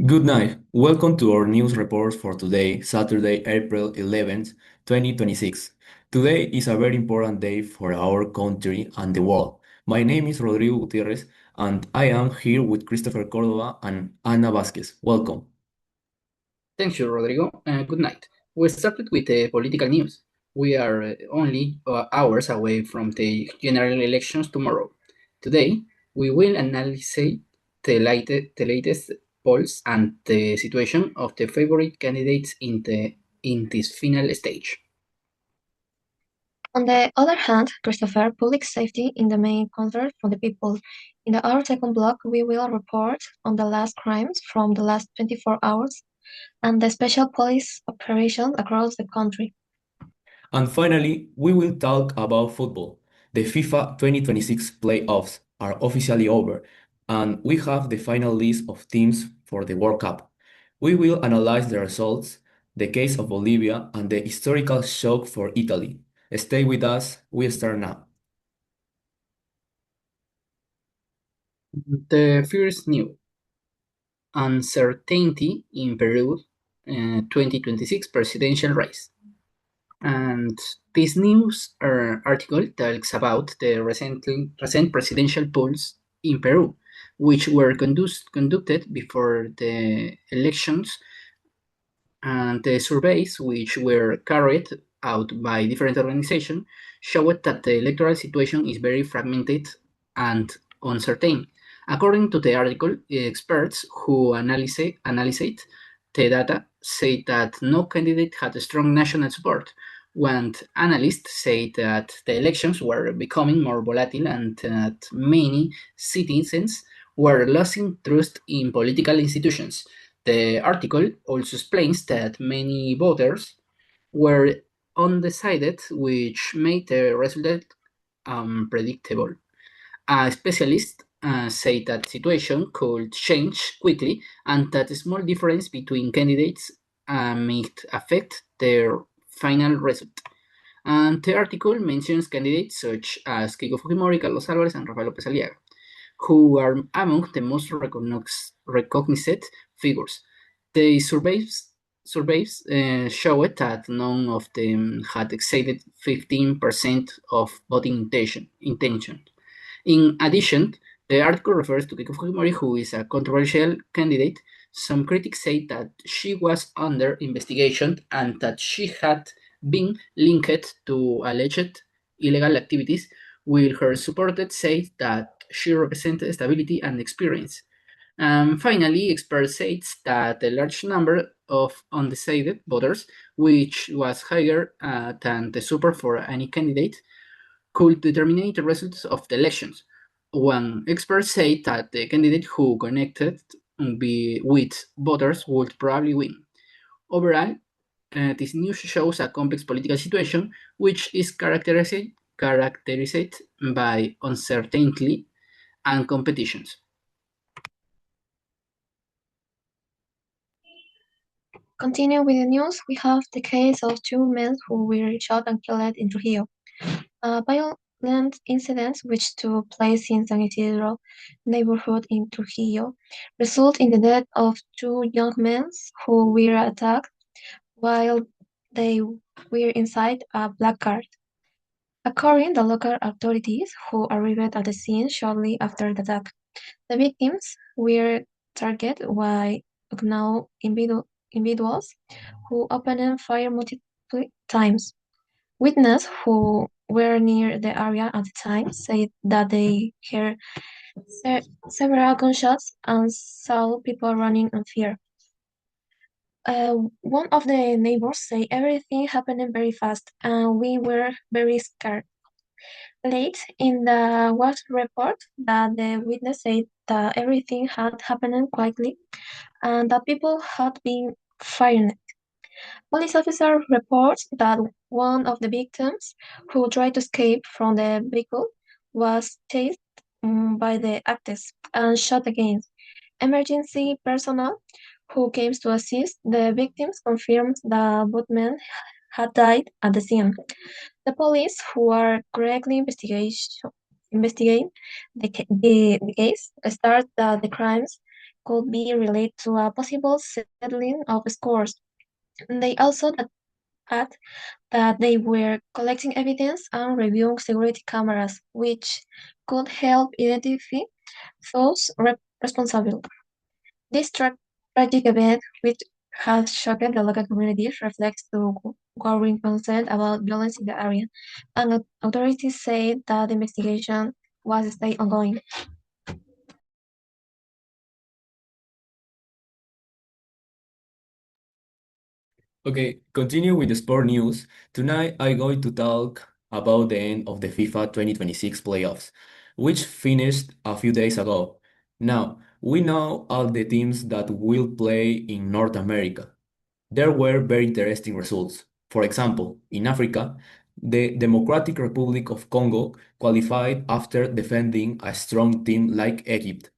Good night. Welcome to our news report for today, Saturday, April 11th, 2026. Today is a very important day for our country and the world. My name is Rodrigo Gutierrez, and I am here with Christopher Cordova and Ana Vasquez. Welcome. Thank you, Rodrigo. Good night. We started with the political news. We are only hours away from the general elections tomorrow. Today, we will analyze the latest polls and the situation of the favorite candidates in this final stage. On the other hand, Christopher, public safety in the main concern for the people. In our second block, we will report on the last crimes from the last 24 hours and the special police operations across the country. And finally, we will talk about football. The FIFA 2026 playoffs are officially over, and we have the final list of teams for the World Cup. We will analyze the results, the case of Bolivia, and the historical shock for Italy. Stay with us, we start now. The first news: uncertainty in Peru 2026 presidential race. And this news article talks about the recent presidential polls in Peru, which were conducted before the elections, and the surveys, which were carried out by different organizations, showed that the electoral situation is very fragmented and uncertain. According to the article, experts who analyzed the data say that no candidate had a strong national support, when analysts say that the elections were becoming more volatile and that many citizens were losing trust in political institutions. The article also explains that many voters were undecided, which made the result unpredictable. A specialist say that situation could change quickly and that a small difference between candidates might affect their final result. And the article mentions candidates such as Keiko Fujimori, Carlos Álvarez, and Rafael López Aliaga, who are among the most recognized figures. The surveys showed that none of them had exceeded 15% of voting intention. In addition, the article refers to Keiko Fujimori, who is a controversial candidate. Some critics say that she was under investigation and that she had been linked to alleged illegal activities, while her supporters say that she represented stability and experience. Finally, experts say that a large number of undecided voters, which was higher than the support for any candidate, could determine the results of the elections. One expert said that the candidate who connected with voters would probably win. Overall, this news shows a complex political situation which is characterized by uncertainty and competitions. Continuing with the news, we have the case of two men who were shot and killed in Trujillo. A violent incident which took place in San Isidro neighborhood in Trujillo resulted in the death of two young men who were attacked while they were inside a black car. According to local authorities who arrived at the scene shortly after the attack, the victims were targeted by unknown individuals who opened fire multiple times. Witnesses who were near the area at the time said that they heard several gunshots and saw people running in fear. One of the neighbors said everything happened very fast and we were very scared. Late in the was report that the witness said that everything had happened quietly and that people had been firing. Police officer reports that one of the victims, who tried to escape from the vehicle, was chased by the actors and shot again. Emergency personnel who came to assist the victims confirmed that both men had died at the scene. The police, who are currently investigating the case, start the crimes could be related to a possible settling of scores. They also add that they were collecting evidence and reviewing security cameras, which could help identify those responsible. This tragic event, which has shocked the local community, reflects the growing concern about violence in the area, and authorities say that the investigation was still ongoing. Okay, continue with the sport news. Tonight I'm going to talk about the end of the FIFA 2026 playoffs, which finished a few days ago. Now, we know all the teams that will play in North America. There were very interesting results. For example, in Africa, the Democratic Republic of Congo qualified after defending a strong team like Egypt.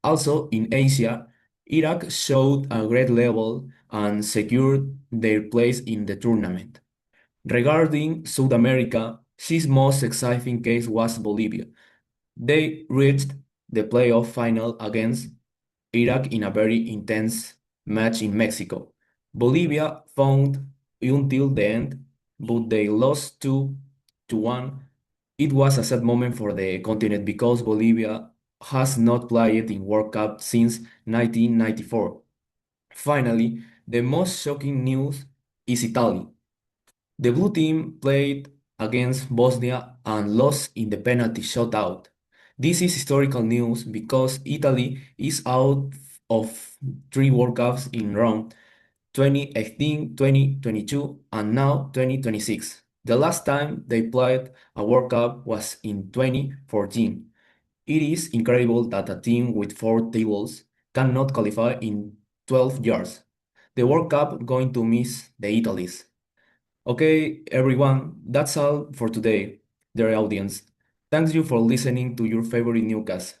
Also, in Asia, Iraq showed a great level and secured their place in the tournament. Regarding South America, his most exciting case was Bolivia. They reached the playoff final against Iraq in a very intense match in Mexico. Bolivia fought until the end, but they lost 2 to 1. It was a sad moment for the continent because Bolivia has not played in World Cup since 1994. Finally, the most shocking news is Italy. The blue team played against Bosnia and lost in the penalty shootout. This is historical news because Italy is out of three World Cups in Rome: 2018, 2022, and now 2026. The last time they played a World Cup was in 2014. It is incredible that a team with four tables cannot qualify in 12 years. The World Cup going to miss the Italians. Okay, everyone, that's all for today, dear audience. Thanks you for listening to your favorite newscast.